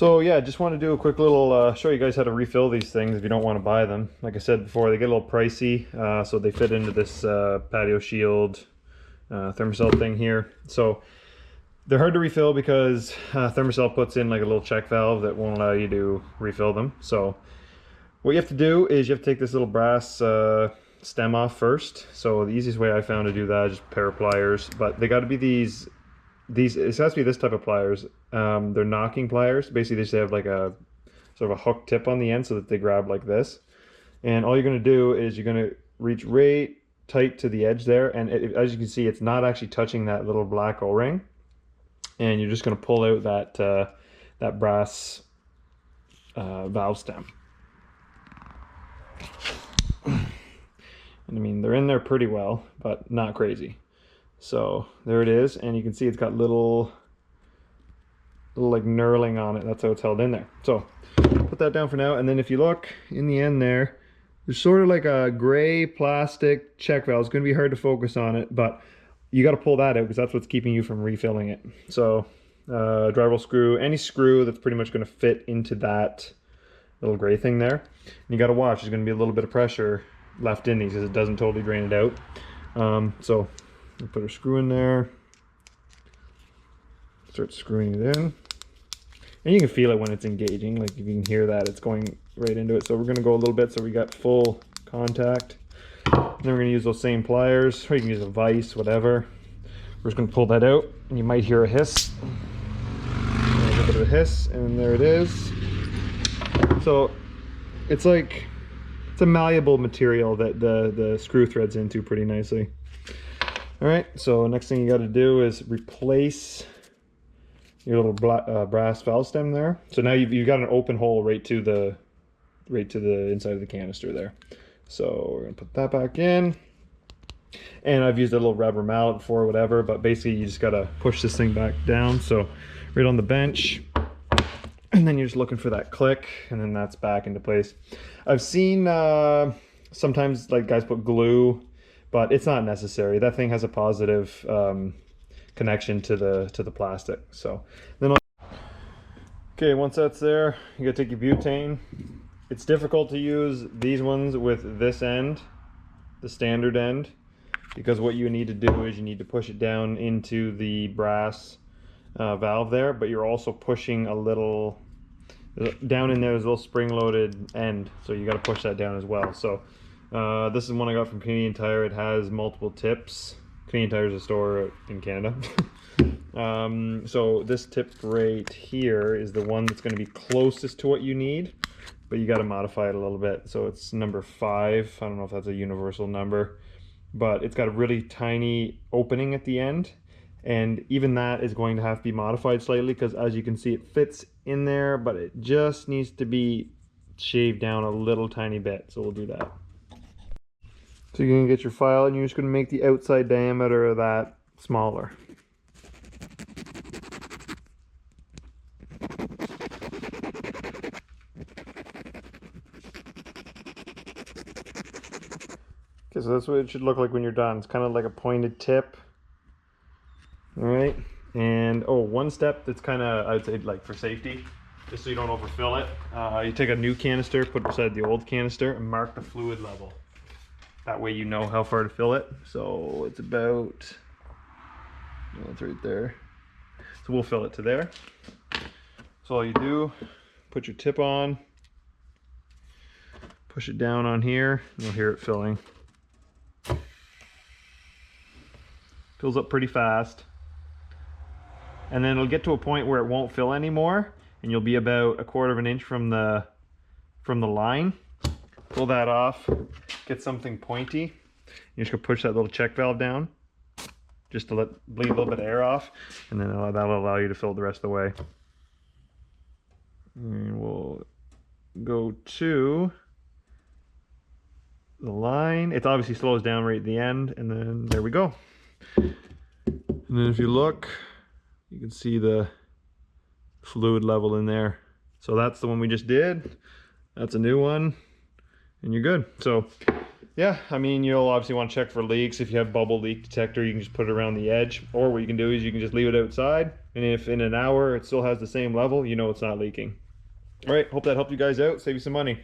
So yeah, just want to do a quick little show you guys how to refill these things if you don't want to buy them. Like I said before, they get a little pricey, so they fit into this patio shield Thermacell thing here. So they're hard to refill because Thermacell puts in like a little check valve that won't allow you to refill them. So what you have to do is you have to take this little brass stem off first. So the easiest way I found to do that is just a pair of pliers, but they got to be these it has to be this type of pliers. They're knocking pliers. Basically they just have like a sort of a hook tip on the end so that they grab like this. And all you're going to do is you're going to reach right tight to the edge there, and as you can see, it's not actually touching that little black O-ring. And you're just going to pull out that brass valve stem. And I mean, they're in there pretty well, but not crazy. So there it is, and you can see it's got little like knurling on it. That's how it's held in there. So put that down for now, and then if you look in the end there, there's sort of like a gray plastic check valve. It's going to be hard to focus on it, but you got to pull that out because that's what's keeping you from refilling it. So drywall screw, any screw that's pretty much going to fit into that little gray thing there. And you got to watch, there's going to be a little bit of pressure left in these because it doesn't totally drain it out. So we'll put a screw in there, start screwing it in, and you can feel it when it's engaging. Like you can hear that it's going right into it. So we're going to go a little bit so we got full contact. And then we're going to use those same pliers, or you can use a vise, whatever. We're just going to pull that out, and you might hear a hiss. A little bit of a hiss, and there it is. So it's like, it's a malleable material that the screw threads into pretty nicely. All right, so next thing you got to do is replace your little brass valve stem there. So now you've got an open hole right to the inside of the canister there. So we're gonna put that back in. And I've used a little rubber mallet before, whatever, but basically you just gotta push this thing back down. So right on the bench, and then you're just looking for that click, and then that's back into place. I've seen sometimes like guys put glue, but it's not necessary. That thing has a positive connection to the plastic. So then okay, once that's there, you gotta take your butane. It's difficult to use these ones with this end, the standard end, because what you need to do is you need to push it down into the brass valve there, but you're also pushing a little down in there. There's a little spring-loaded end, so you got to push that down as well. So this is one I got from Canadian Tire. It has multiple tips. Canadian Tire is a store in Canada. So this tip right here is the one that's going to be closest to what you need, but you got to modify it a little bit. So it's number 5. I don't know if that's a universal number, but it's got a really tiny opening at the end, and even that is going to have to be modified slightly because, as you can see, it fits in there, but it just needs to be shaved down a little tiny bit. So we'll do that. So you're going to get your file, and you're just going to make the outside diameter of that smaller. Okay, so that's what it should look like when you're done. It's kind of like a pointed tip. All right, and oh, one step that's kind of, I'd say, like for safety, just so you don't overfill it, you take a new canister, put it beside the old canister, and mark the fluid level. That way you know how far to fill it. So it's about, it's right there. So we'll fill it to there. So all you do, put your tip on, push it down on here, and you'll hear it filling. Fills up pretty fast. And then it'll get to a point where it won't fill anymore, and you'll be about 1/4 of an inch from the line. Pull that off, get something pointy. You're just gonna push that little check valve down just to bleed a little bit of air off, and then that'll allow you to fill the rest of the way. And we'll go to the line. It obviously slows down right at the end, and then there we go. And then if you look, you can see the fluid level in there. So that's the one we just did. That's a new one, and you're good. So Yeah, I mean, you'll obviously want to check for leaks. If you have bubble leak detector, you can just put it around the edge. Or what you can do is you can just leave it outside, and if in an hour it still has the same level, you know it's not leaking. All right, hope that helped you guys out, save you some money.